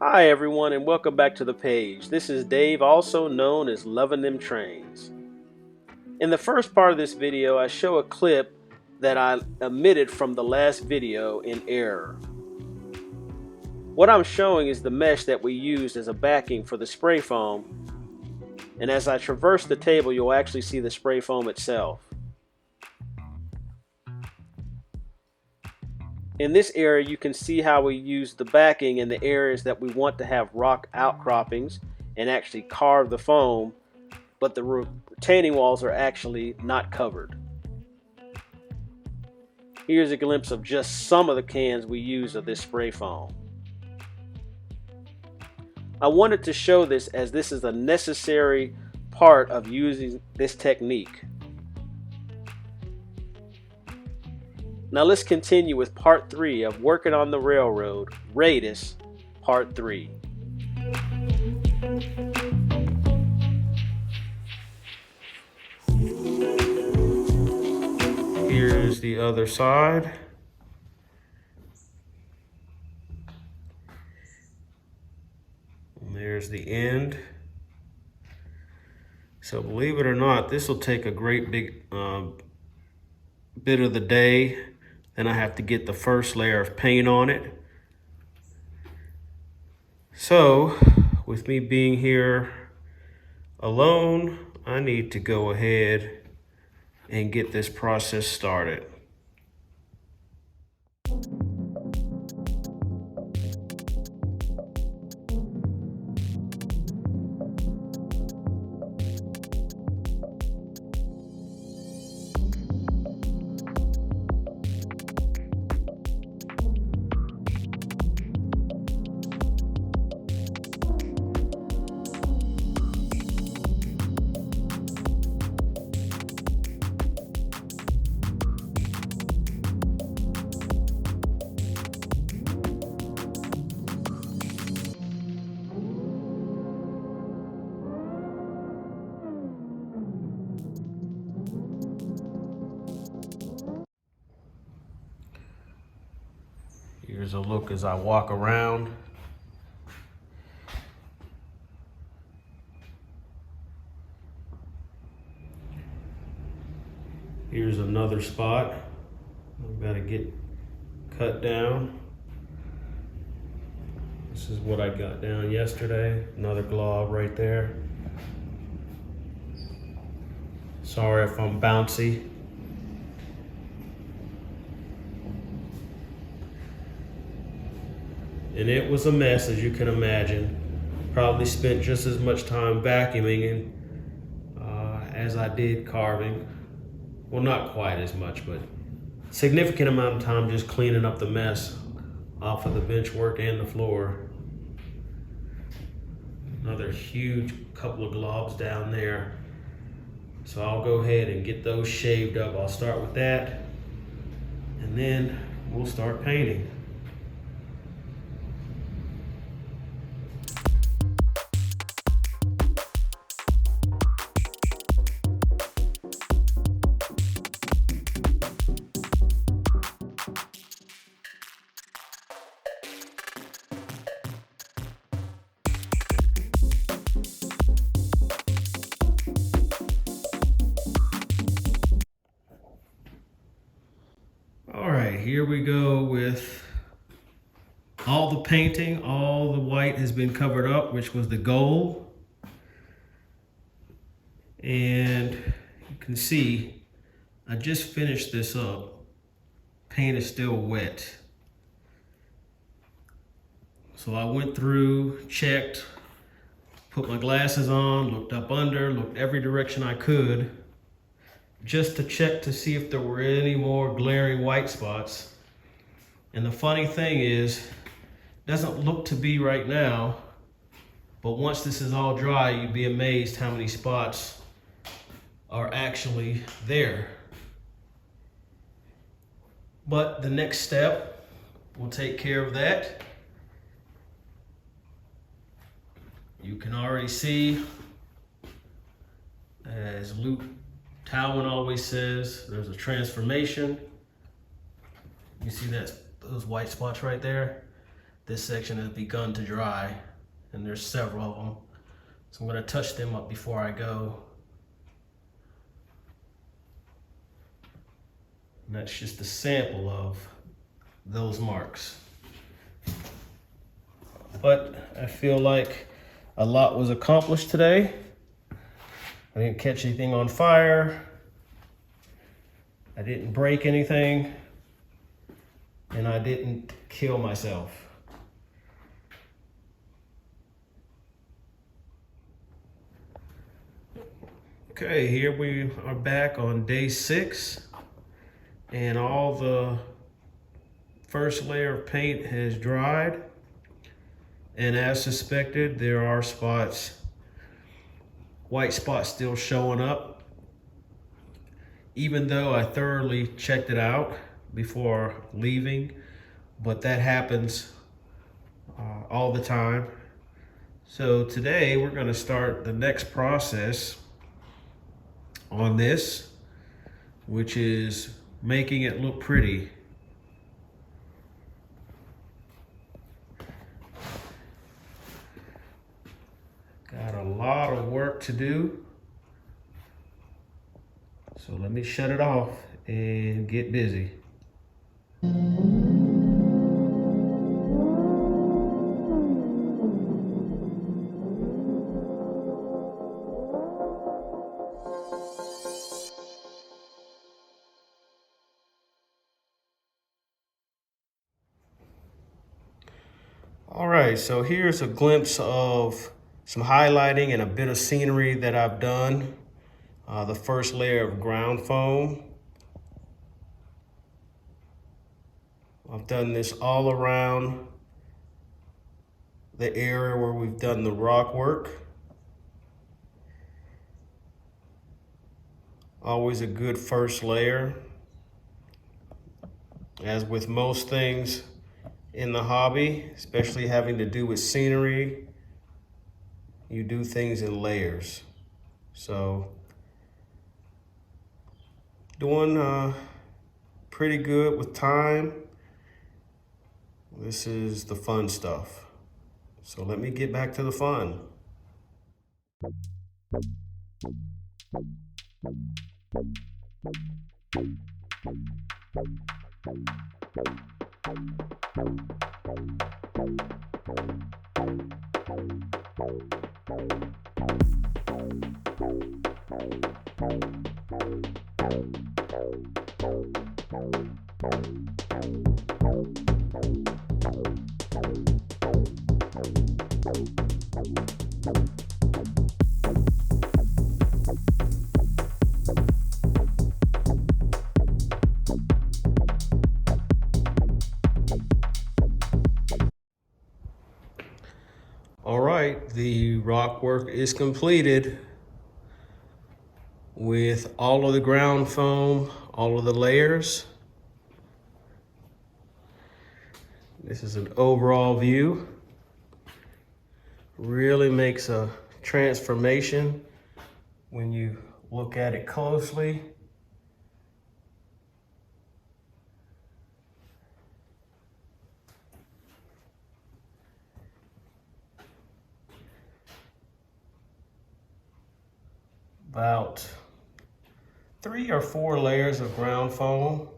Hi everyone and welcome back to the page. This is Dave, also known as Loving Them Trains. In the first part of this video, I show a clip that I omitted from the last video in error. What I'm showing is the mesh that we used as a backing for the spray foam, and as I traverse the table, you'll actually see the spray foam itself. In this area, you can see how we use the backing in the areas that we want to have rock outcroppings and actually carve the foam, but the retaining walls are actually not covered. Here's a glimpse of just some of the cans we use of this spray foam. I wanted to show this as this is a necessary part of using this technique. Now let's continue with part 3 of Working on the Railroad, Radest, part 3. Here's the other side. And there's the end. So believe it or not, this will take a great big bit of the day. Then I have to get the first layer of paint on it. So with me being here alone, I need to go ahead and get this process started. Here's a look as I walk around. Here's another spot I've got to get cut down. This is what I got down yesterday. Another glob right there. Sorry if I'm bouncy. And it was a mess, as you can imagine. Probably spent just as much time vacuuming as I did carving. Well, not quite as much, but significant amount of time just cleaning up the mess off of the bench work and the floor. Another huge couple of globs down there. So I'll go ahead and get those shaved up. I'll start with that, and then we'll start painting. All right, here we go with all the painting. All the white has been covered up, which was the goal. And you can see, I just finished this up. Paint is still wet. So I went through, checked, put my glasses on, looked up under, looked every direction I could, just to check to see if there were any more glaring white spots. And the funny thing is, it doesn't look to be right now, but once this is all dry, you'd be amazed how many spots are actually there. But the next step will take care of that. You can already see, as Luke Talwin always says, there's a transformation. You see those white spots right there? this section has begun to dry, and there's several of them. So I'm going to touch them up before I go. And that's just a sample of those marks. But I feel like a lot was accomplished today. I didn't catch anything on fire. I didn't break anything. And I didn't kill myself. Okay, here we are back on day 6. And all the first layer of paint has dried. And as suspected, there are spots, white spots still showing up, even though I thoroughly checked it out before leaving, but that happens all the time. So today we're going to start the next process on this, which is making it look pretty. Got a lot of work to do. So let me shut it off and get busy. All right, so here's a glimpse of some highlighting and a bit of scenery that I've done. The first layer of ground foam. I've done this all around the area where we've done the rock work. Always a good first layer. As with most things in the hobby, especially having to do with scenery, you do things in layers. So doing pretty good with time. This is the fun stuff. So let me get back to the fun. All right, the rock work is completed with all of the ground foam, all of the layers. This is an overall view. Really makes a transformation when you look at it closely. About 3 or 4 layers of ground foam.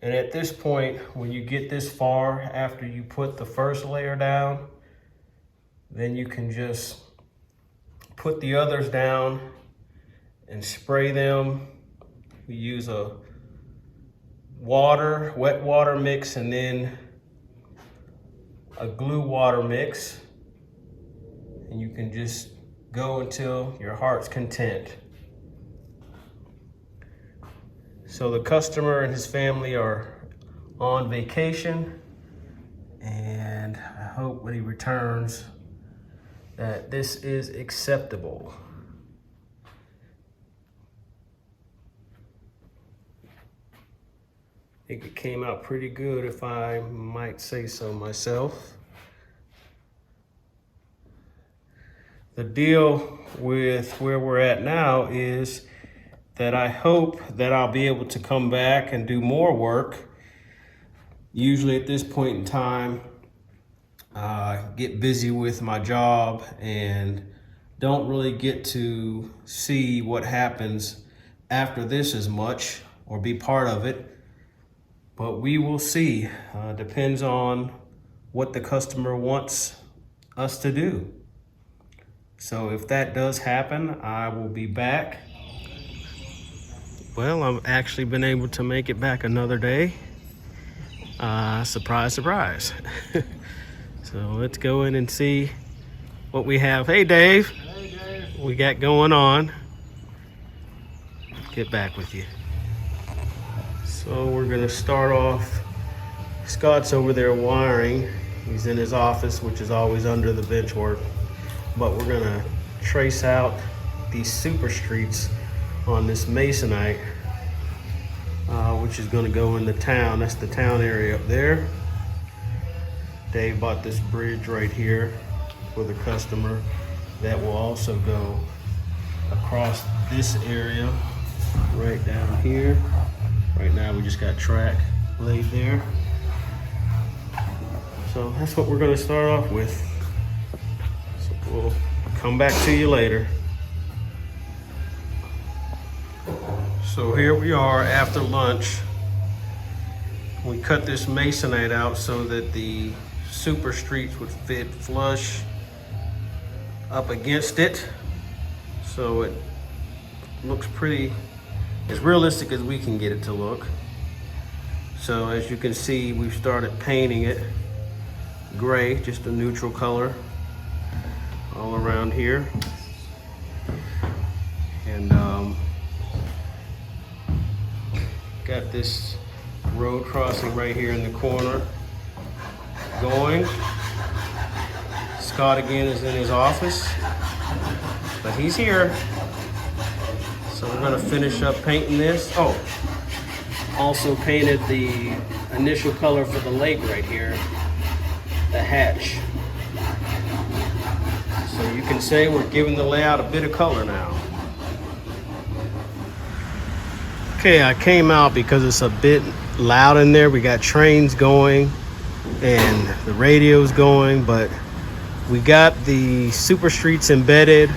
And at this point, when you get this far after you put the first layer down, then you can just put the others down and spray them. We use a wet water mix and then a glue water mix. And you can just go until your heart's content. So the customer and his family are on vacation, and I hope when he returns that this is acceptable. I think it came out pretty good, if I might say so myself. The deal with where we're at now is that I hope that I'll be able to come back and do more work Usually at this point in time, get busy with my job and don't really get to see what happens after this as much or be part of it. But we will see. Depends on what the customer wants us to do. So if that does happen, I will be back. Well, I've actually been able to make it back another day. Surprise, surprise. So let's go in and see what we have. Hey, Dave. Hey, Dave. We got going on. Get back with you. So we're gonna start off. Scott's over there wiring. He's in his office, which is always under the bench work. But we're gonna trace out these super streets on this masonite, which is gonna go in the town. That's the town area up there. Dave bought this bridge right here for the customer that will also go across this area right down here. Right now we just got track laid there. So that's what we're gonna start off with. So we'll come back to you later. So here we are after lunch. We cut this masonite out so that the super streets would fit flush up against it. So it looks pretty, as realistic as we can get it to look. So as you can see, we've started painting it gray, just a neutral color all around here. And got this road crossing right here in the corner going. Scott again is in his office, but he's here. So we're gonna finish up painting this. Oh, also painted the initial color for the lake right here, the hatch. So you can say we're giving the layout a bit of color now. Okay, I came out because it's a bit loud in there. We got trains going and the radio's going, but we got the super streets embedded,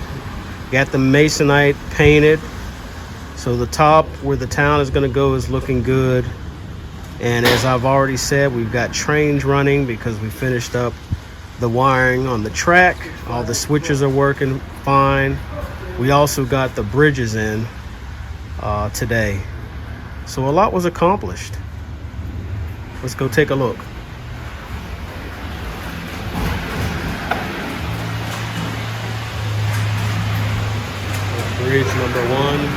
got the masonite painted. So the top where the town is gonna go is looking good. And as I've already said, we've got trains running because we finished up the wiring on the track. All the switches are working fine. We also got the bridges in today. So a lot was accomplished. Let's go take a look. Bridge number 1.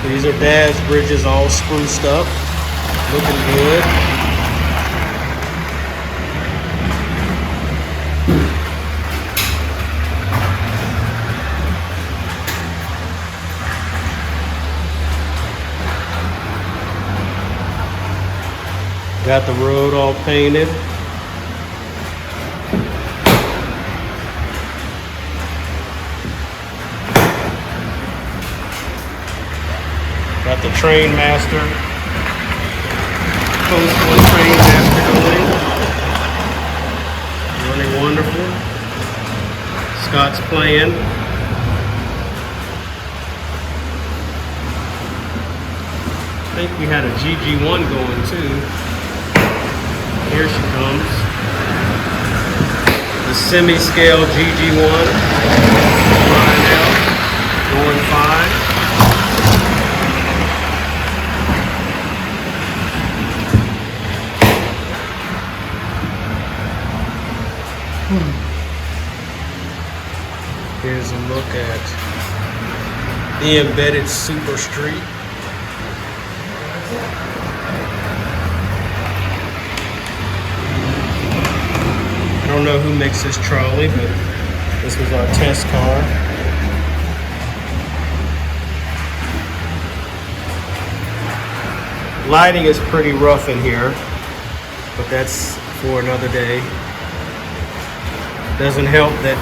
These are Dad's bridges, all spruced up, looking good. Got the road all painted. Got the train master, post-one train master running wonderful. Scott's playing. I think we had a GG1 going too. Here she comes. The semi-scale GG1 flying out, going fine. Here's a look at the embedded super street. I don't know who makes this trolley, but this was our test car. Lighting is pretty rough in here, but that's for another day. Doesn't help that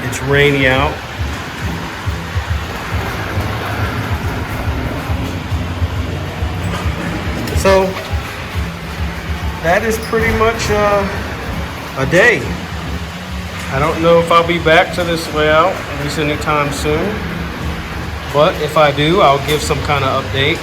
it's rainy out. So that is pretty much a day. I don't know if I'll be back to this layout at least anytime soon, but if I do, I'll give some kind of update.